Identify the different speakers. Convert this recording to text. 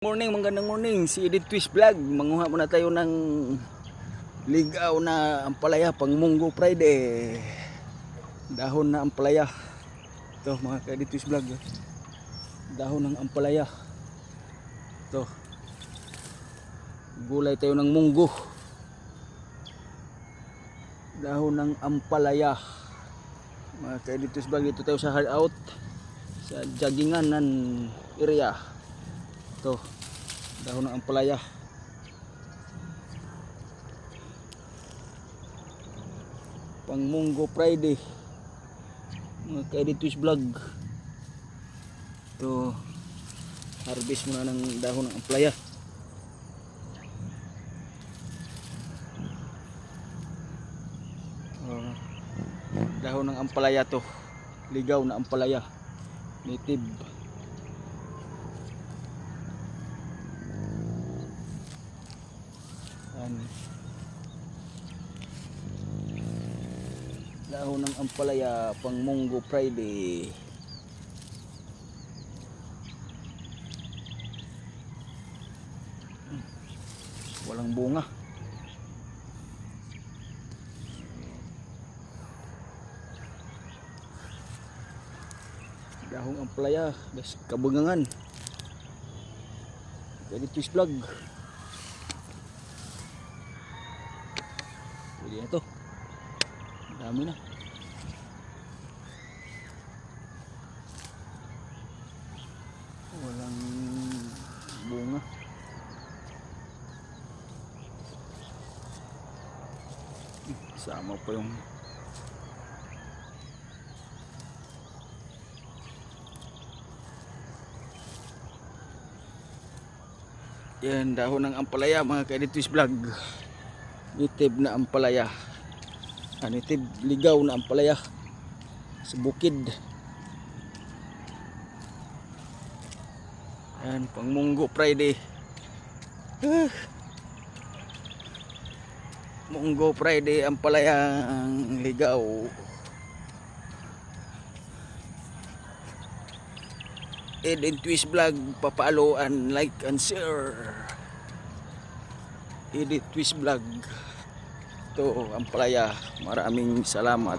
Speaker 1: Morning, magandang morning. Si Edith Twist Vlog. Manguha muna tayo ng ligaw na ampalaya pang Munggo Friday. Dahon na ampalaya. Ito mga ka-Edith Twist Vlog. Dahon ng ampalaya. Ito. Gulay tayo ng munggo. Dahon ng ampalaya. Mga ka-Edith Twist Vlog, dito tayo sa hard out. Sa jagginganan area. Ito, dahon ng ampalaya. Pang Munggo Friday. Mga ka-Edith Twist Vlog. Ito, harvest muna ng dahon ng ampalaya. Dahon ng ampalaya to. Ligaw na ampalaya. Native. Dahon ng ampalaya pang Munggo Friday. Walang bunga. Dahon ampalaya, das kabugangan. Edith Twist Vlog. Pwede na to. Dami na. Walang bunga. Sama pa yung yan, dahon ng ampalaya mga ka-Edith Twist Vlog. Native na ampalaya. Native ligaw na ampalaya sa bukid. Yan, pang Munggo Friday. Munggo Friday ampalaya ang ligaw. Edith Twist Vlog, papalo and like and share. Edith Twist Vlog. Ito, ampalaya. Maraming salamat.